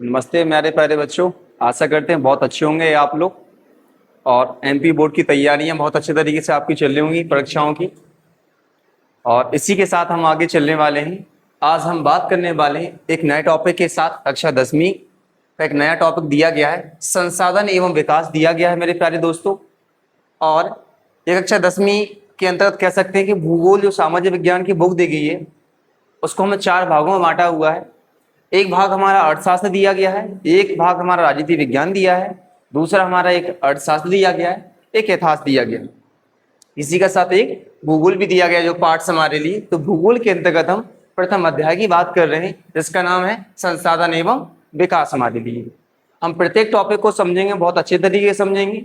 नमस्ते मेरे प्यारे बच्चों। आशा करते हैं बहुत अच्छे होंगे आप लोग। और एमपी बोर्ड की तैयारियां बहुत अच्छे तरीके से आपकी चल रही होंगी परीक्षाओं की। और इसी के साथ हम आगे चलने वाले हैं। आज हम बात करने वाले हैं एक नए टॉपिक के साथ। कक्षा 10वीं का एक नया टॉपिक दिया गया है, संसाधन एवं विकास दिया गया है मेरे प्यारे दोस्तों। और ये कक्षा 10वीं के अंतर्गत कह सकते हैं कि भूगोल जो सामाजिक विज्ञान की बुक दी गई है उसको हमें 4 भागों में बांटा हुआ है। एक भाग हमारा अर्थशास्त्र दिया गया है, एक भाग हमारा राजनीति विज्ञान दिया है, दूसरा हमारा एक अर्थशास्त्र दिया गया है, एक इतिहास दिया गया है, इसी का साथ एक भूगोल भी दिया गया जो पार्ट्स हमारे लिए। तो भूगोल के अंतर्गत हम प्रथम अध्याय की बात कर रहे हैं जिसका नाम है संसाधन एवं विकास हमारे लिए। हम प्रत्येक टॉपिक को समझेंगे, बहुत अच्छे तरीके से समझेंगे।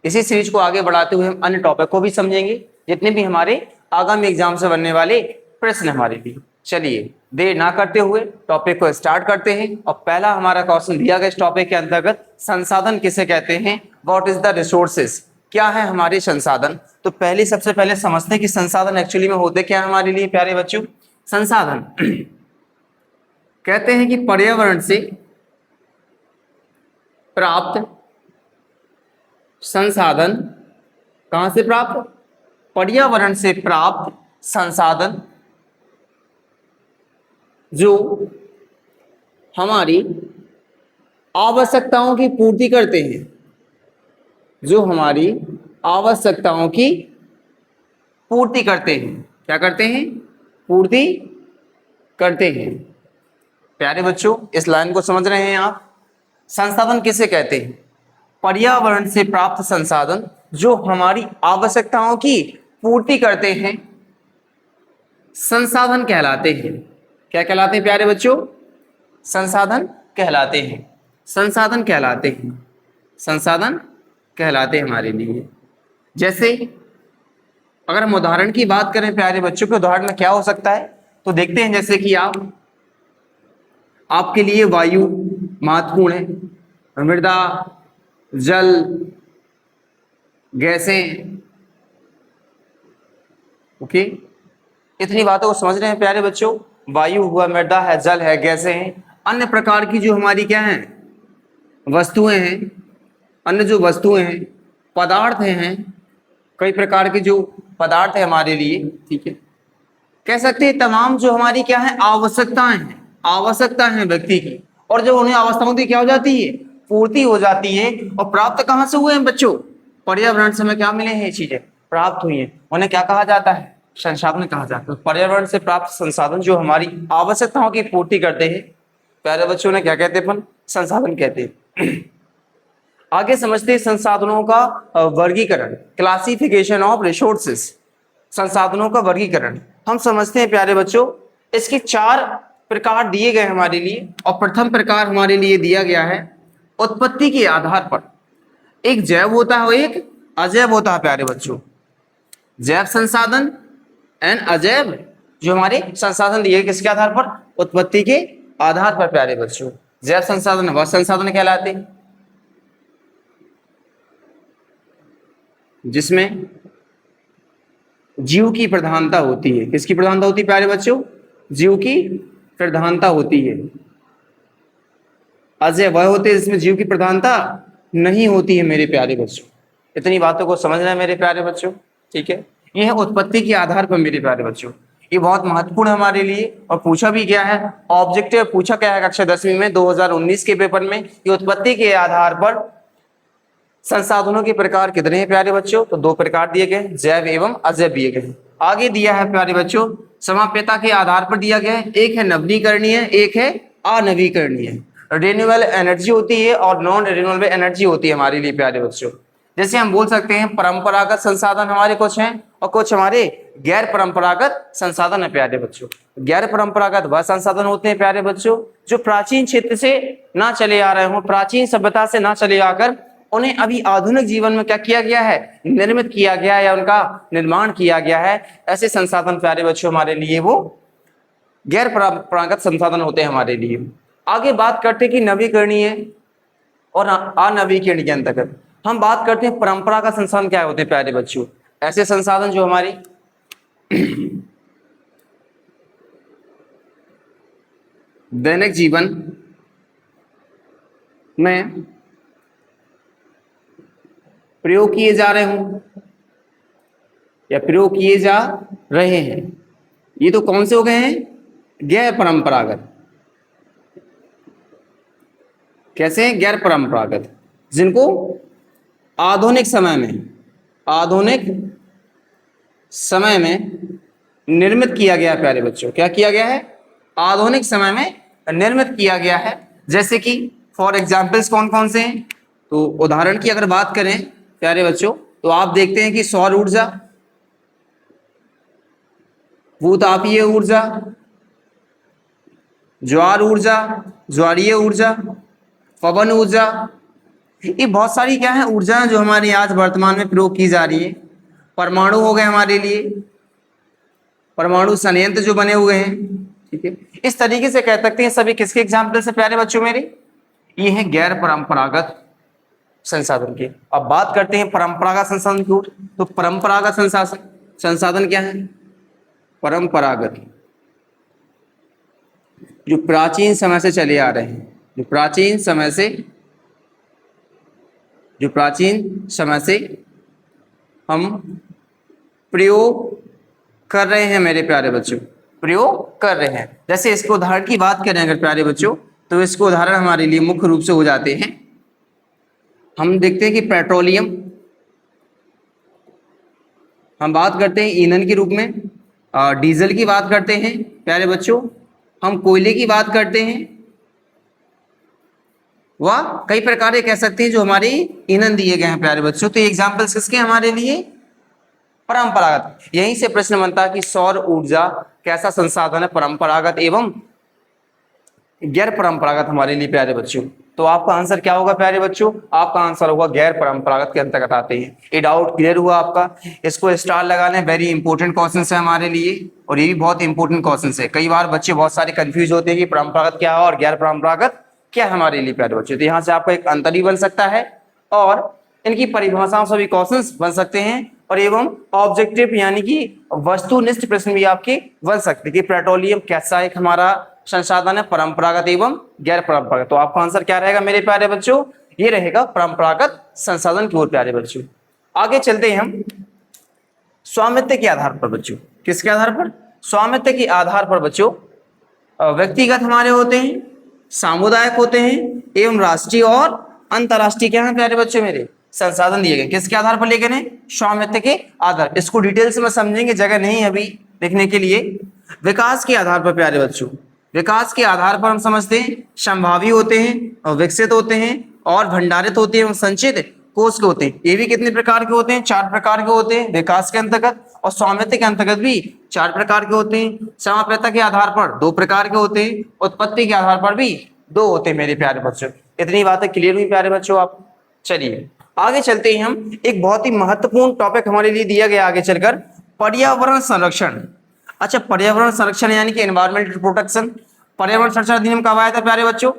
इसी सीरीज को आगे बढ़ाते हुए हम अन्य टॉपिक को भी समझेंगे जितने भी हमारे आगामी एग्जाम से बनने वाले प्रश्न हमारे लिए। चलिए देर ना करते हुए टॉपिक को स्टार्ट करते हैं। और पहला हमारा क्वेश्चन दिया गया इस टॉपिक के अंतर्गत, संसाधन किसे कहते हैं, व्हाट इज द रिसोर्सेज, क्या है हमारे संसाधन। तो पहले सबसे पहले समझते हैं कि संसाधन एक्चुअली में होते क्या है हमारे लिए प्यारे बच्चों। संसाधन कहते हैं कि पर्यावरण से प्राप्त संसाधन। कहां से प्राप्त? पर्यावरण से प्राप्त संसाधन जो हमारी आवश्यकताओं की पूर्ति करते हैं, जो हमारी आवश्यकताओं की पूर्ति करते हैं। क्या करते हैं? पूर्ति करते हैं। प्यारे बच्चों इस लाइन को समझ रहे हैं आप? संसाधन किसे कहते हैं? पर्यावरण से प्राप्त संसाधन जो हमारी आवश्यकताओं की पूर्ति करते हैं, संसाधन कहलाते हैं। क्या कहलाते हैं प्यारे बच्चों? संसाधन कहलाते हैं। संसाधन कहलाते हैं। संसाधन कहलाते हैं हमारे लिए। जैसे अगर हम उदाहरण की बात करें प्यारे बच्चों के, उदाहरण में क्या हो सकता है तो देखते हैं। जैसे कि आपके लिए वायु महत्वपूर्ण है, मृदा, जल, गैसें। ओके, इतनी बातों को समझ रहे हैं प्यारे बच्चों। वायु हुआ, मृदा है, जल है, गैसें हैं, अन्य प्रकार की जो हमारी क्या हैं वस्तुएं हैं, अन्य जो वस्तुएं हैं, पदार्थ हैं, कई प्रकार के जो पदार्थ है हमारे लिए। ठीक है, कह सकते हैं तमाम जो हमारी क्या है आवश्यकताएं हैं, आवश्यकता है व्यक्ति की, और जो उन्हें आवश्यकताओं की क्या हो जाती है पूर्ति हो जाती है। और प्राप्त कहां से हुए हैं बच्चों? पर्यावरण से हमें क्या मिले हैं, ये चीजें प्राप्त हुई हैं, उन्हें क्या कहा जाता है? संसाधन कहा जाता है। पर्यावरण से प्राप्त संसाधन जो हमारी आवश्यकताओं की पूर्ति करते हैं, प्यारे बच्चों ने क्या कहते हैं अपन? संसाधन कहते हैं। आगे समझते हैं संसाधनों का वर्गीकरण, क्लासिफिकेशन ऑफ रिसोर्सेस। संसाधनों का वर्गीकरण हम समझते हैं प्यारे बच्चों, इसके 4 प्रकार दिए गए हमारे लिए। और प्रथम प्रकार हमारे लिए दिया गया है उत्पत्ति के आधार पर। एक जैव होता है और एक अजैव होता है प्यारे बच्चों। जैव संसाधन एंड अजैव जो हमारे संसाधन दिए किसके आधार पर? उत्पत्ति के आधार पर प्यारे बच्चों। जैव संसाधन वह संसाधन कहलाते हैं जिसमें जीव की प्रधानता होती है। किसकी प्रधानता होती है प्यारे बच्चों? जीव की प्रधानता होती है। अजैव वह होते हैं जिसमें जीव की प्रधानता नहीं होती है मेरे प्यारे बच्चों। इतनी बातों को समझना है मेरे प्यारे बच्चों। ठीक है, यह है उत्पत्ति के आधार पर मेरे प्यारे बच्चों। ये बहुत महत्वपूर्ण है हमारे लिए और पूछा भी गया है। ऑब्जेक्टिव पूछा गया है कक्षा 10वीं में 2019 के पेपर में कि उत्पत्ति के आधार पर संसाधनों के प्रकार कितने हैं प्यारे बच्चों? तो 2 प्रकार दिए गए, जैव एवं अजैव दिए गए। आगे दिया है प्यारे बच्चों समाप्यता के आधार पर दिया गया है। एक है नवीकरणीय, एक है अनवीकरणीय। रिन्यूएबल एनर्जी होती है और नॉन रिन्यूएबल एनर्जी होती है हमारे लिए प्यारे बच्चों। जैसे हम बोल सकते हैं परंपरागत संसाधन हमारे कुछ हैं और कुछ हमारे गैर परंपरागत संसाधन है प्यारे बच्चों। गैर परंपरागत वह संसाधन होते हैं प्यारे बच्चों जो प्राचीन क्षेत्र से ना चले आ रहे हों, प्राचीन सभ्यता से ना चले आकर उन्हें अभी आधुनिक जीवन में क्या किया गया है? निर्मित किया गया है या उनका निर्माण किया गया है। ऐसे संसाधन प्यारे बच्चों हमारे लिए वो गैर परंपरागत संसाधन होते हैं हमारे लिए। आगे बात करते हैं कि नवीकरणीय और अनवीकरणीय के अंतर्गत हम बात करते हैं परंपरागत संसाधन क्या होते हैं प्यारे बच्चों। ऐसे संसाधन जो हमारी दैनिक जीवन में प्रयोग किए जा रहे हों या प्रयोग किए जा रहे हैं, ये तो कौन से हो गए हैं? गैर परंपरागत। कैसे हैं? गैर परंपरागत, जिनको आधुनिक समय में निर्मित किया गया है प्यारे बच्चों। क्या किया गया है? आधुनिक समय में निर्मित किया गया है। जैसे कि फॉर एग्जाम्पल्स कौन कौन से हैं? तो उदाहरण की अगर बात करें प्यारे बच्चों, तो आप देखते हैं कि सौर ऊर्जा, भूतापीय ऊर्जा, ज्वार ऊर्जा, ज्वारीय ऊर्जा, पवन ऊर्जा, ये बहुत सारी क्या है ऊर्जा जो हमारे आज वर्तमान में प्रयोग की जा रही है। परमाणु हो गए हमारे लिए, परमाणु संयंत्र जो बने हुए हैं, ठीक है। इस तरीके से कह सकते हैं सभी किसके एग्जाम्पल से प्यारे बच्चों मेरे? ये है गैर परंपरागत संसाधन के। अब बात करते हैं परंपरागत संसाधन की ओर। तो परंपरागत संसाधन क्या है? परंपरागत, जो प्राचीन समय से चले आ रहे हैं, जो प्राचीन समय से हम प्रयोग कर रहे हैं मेरे प्यारे बच्चों, प्रयोग कर रहे हैं। जैसे इसके उदाहरण की बात करें अगर प्यारे बच्चों, तो इसके उदाहरण हमारे लिए मुख्य रूप से हो जाते हैं। हम देखते हैं कि पेट्रोलियम, हम बात करते हैं ईंधन के रूप में, डीजल की बात करते हैं प्यारे बच्चों, हम कोयले की बात करते हैं, वह कई प्रकार के कह सकते हैं जो हमारे ईंधन दिए गए हैं प्यारे बच्चों। तो एग्जाम्पल्स किसके हमारे लिए? परंपरागत। यहीं से प्रश्न बनता है कि सौर ऊर्जा कैसा संसाधन है? परंपरागत एवं गैर परंपरागत हमारे लिए प्यारे बच्चों। तो आपका आंसर क्या होगा प्यारे बच्चों? आपका आंसर होगा गैर परंपरागत के अंतर्गत आते हैं। ये डाउट क्लियर हुआ आपका? इसको स्टार लगाने, वेरी इंपॉर्टेंट क्वेश्चन है हमारे लिए, और ये भी बहुत इंपॉर्टेंट क्वेश्चन है। कई बार बच्चे बहुत सारे कंफ्यूज होते हैं कि परंपरागत क्या है और गैर परंपरागत क्या है हमारे लिए प्यारे बच्चों। तो यहाँ से आपका एक अंतर भी बन सकता है और इनकी परिभाषाओं से भी क्वेश्चन बन सकते हैं, और एवं ऑब्जेक्टिव यानी कि वस्तुनिष्ठ प्रश्न भी आपके बन सकते हैं कि पेट्रोलियम कैसा एक हमारा संसाधन है, परंपरागत एवं गैर परंपरागत। तो आपका आंसर क्या रहेगा मेरे प्यारे बच्चों? ये रहेगा परंपरागत संसाधन की ओर प्यारे बच्चों। आगे चलते हैं हम स्वामित्व के आधार पर बच्चों। किसके आधार पर? स्वामित्व के आधार पर बच्चों। व्यक्तिगत हमारे होते हैं, सामुदायिक होते हैं एवं राष्ट्रीय और अंतरराष्ट्रीय क्या है प्यारे बच्चों मेरे? संसाधन दिए गए। किसके आधार पर लेकर है? स्वामित्व के आधार। इसको डिटेल से में समझेंगे, जगह नहीं अभी लिखने के लिए। विकास के आधार पर प्यारे बच्चों, विकास के आधार पर हम समझते हैं संभावी होते हैं और विकसित होते हैं और भंडारित होते हैं और संचित कोष के होते हैं। ये भी कितने प्रकार के होते हैं? 4 प्रकार के होते हैं विकास के अंतर्गत, और स्वामित्व के अंतर्गत भी 4 प्रकार के होते हैं। समाप्यता के आधार पर 2 प्रकार के होते हैं, उत्पत्ति के आधार पर भी 2 होते हैं मेरे प्यारे बच्चों। इतनी बातें क्लियर हुई प्यारे बच्चों आप? चलिए आगे चलते हैं हम। एक बहुत ही महत्वपूर्ण टॉपिक हमारे लिए दिया गया आगे चलकर, पर्यावरण संरक्षण। अच्छा, पर्यावरण संरक्षण यानी कि एनवायरमेंटल प्रोटेक्शन। पर्यावरण संरक्षण अधिनियम कब आया था प्यारे बच्चों?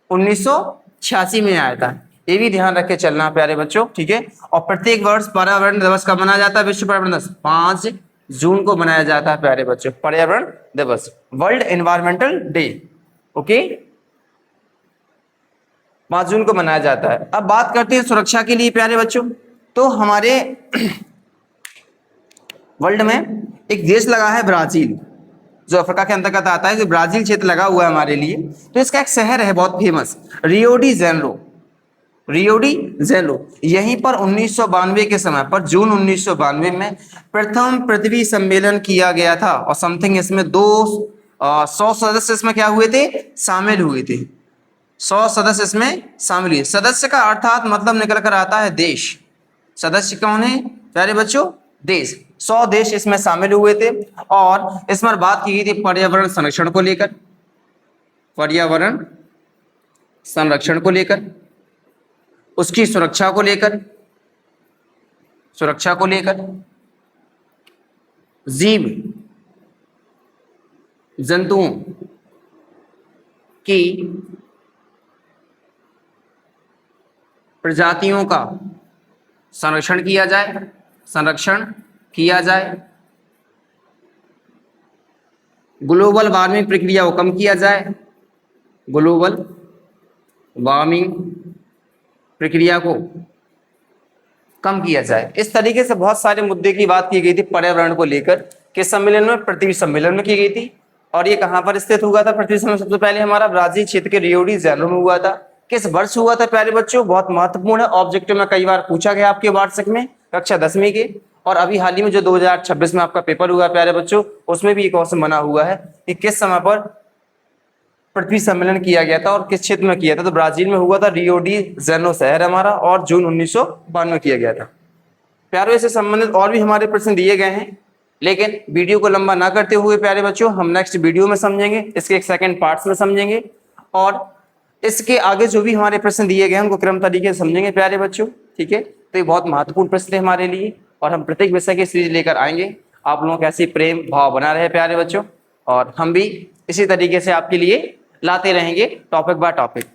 1986 में आया था। ये भी ध्यान रख के चलना प्यारे बच्चों, ठीक है। और प्रत्येक वर्ष पर्यावरण दिवस कब मनाया जाता है? विश्व पर्यावरण दिवस 5 जून को मनाया जाता है प्यारे बच्चों। पर्यावरण दिवस, वर्ल्ड एनवायरमेंटल डे, ओके, 5 जून को मनाया जाता है। अब बात करते हैं सुरक्षा के लिए प्यारे बच्चों। तो हमारे वर्ल्ड में एक देश लगा है ब्राजील, जो अफ्रीका के अंतर्गत आता है, जो ब्राजील क्षेत्र लगा हुआ है हमारे लिए। तो इसका एक शहर है बहुत famous, Rio de Janeiro. Rio de Janeiro, यहीं पर 1992 के समय पर, जून 1992 में प्रथम पृथ्वी सम्मेलन किया गया था, और समथिंग इसमें 100 सदस्य इसमें क्या हुए थे? शामिल हुए थे। 100 सदस्य इसमें शामिल हुए। सदस्य का अर्थात मतलब निकल कर आता है देश। सदस्य कौन है प्यारे बच्चों? देश। 100 देश इसमें शामिल हुए थे, और इसमें बात की गई थी पर्यावरण संरक्षण को लेकर, पर्यावरण संरक्षण को लेकर, उसकी सुरक्षा को लेकर, जीव जंतुओं की प्रजातियों का संरक्षण किया जाए, ग्लोबल वार्मिंग प्रक्रिया को कम किया जाए, ग्लोबल वार्मिंग प्रक्रिया को कम किया जाए। इस तरीके से बहुत सारे मुद्दे की बात की गई थी पर्यावरण को लेकर, किस सम्मेलन में, पृथ्वी सम्मेलन में की गई थी। और ये कहाँ पर स्थित हुआ था पृथ्वी सम्मेलन? सबसे पहले हमारा ब्राजील क्षेत्र के रियो डी जेनेरो में हुआ था। किस वर्ष हुआ था प्यारे बच्चों? बहुत महत्वपूर्ण है, ऑब्जेक्टिव में कई बार पूछा गया आपके वार्षिक में, कक्षा 10वीं के। और अभी हाल ही में जो 2026 में आपका पेपर हुआ प्यारे बच्चों, उसमें भी एक क्वेश्चन बना हुआ है कि किस समय पर पृथ्वी सम्मेलन किया गया था और किस क्षेत्र में किया था? तो ब्राजील में हुआ था, रियो डी जेनेरो शहर हमारा, और जून 1992 में किया गया था। प्यारे इससे संबंधित और भी हमारे प्रश्न दिए गए हैं, लेकिन वीडियो को लंबा ना करते हुए प्यारे बच्चों हम नेक्स्ट वीडियो में समझेंगे, इसके एक सेकंड पार्ट्स में समझेंगे, और इसके आगे जो भी हमारे प्रश्न दिए गए हैं उनको क्रम तरीके से समझेंगे प्यारे बच्चों। ठीक है, तो ये बहुत महत्वपूर्ण प्रश्न है हमारे लिए, और हम प्रत्येक विषय की सीरीज लेकर आएंगे। आप लोगों का ऐसी प्रेम भाव बना रहे प्यारे बच्चों, और हम भी इसी तरीके से आपके लिए लाते रहेंगे टॉपिक बाय टॉपिक।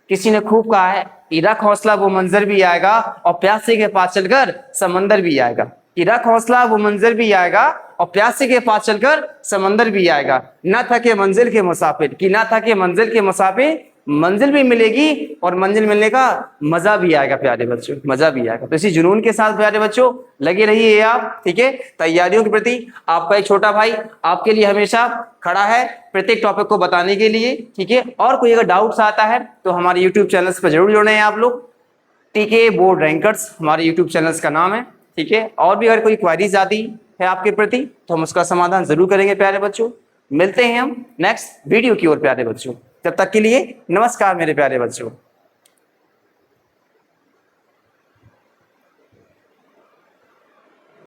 किसी ने खूब कहा है कि रख हौसला वो मंजर भी आएगा और प्यासे के पास चलकर समंदर भी आएगा। कि रख हौसला वो मंजर भी आएगा और प्यासे के पास चलकर समंदर भी आएगा। ना थके मंजिल के मुसाफिर, कि ना थके मंजिल के मुसाफिर, मंजिल भी मिलेगी और मंजिल मिलने का मजा भी आएगा प्यारे बच्चों, मजा भी आएगा। तो इसी जुनून के साथ प्यारे बच्चों लगे रहिए आप। ठीक है, तैयारियों के प्रति आपका एक छोटा भाई आपके लिए हमेशा खड़ा है प्रत्येक टॉपिक को बताने के लिए। ठीक है, और कोई अगर डाउट्स आता है तो हमारे यूट्यूब चैनल्स पर जरूर जुड़े हैं आप लोग। टीके बोर्ड रैंकर्स हमारे यूट्यूब चैनल्स का नाम है। ठीक है, और भी अगर कोई क्वारीज आती है आपके प्रति तो हम उसका समाधान जरूर करेंगे प्यारे बच्चों। मिलते हैं हम नेक्स्ट वीडियो की ओर प्यारे बच्चों, तब तक के लिए नमस्कार मेरे प्यारे बच्चों।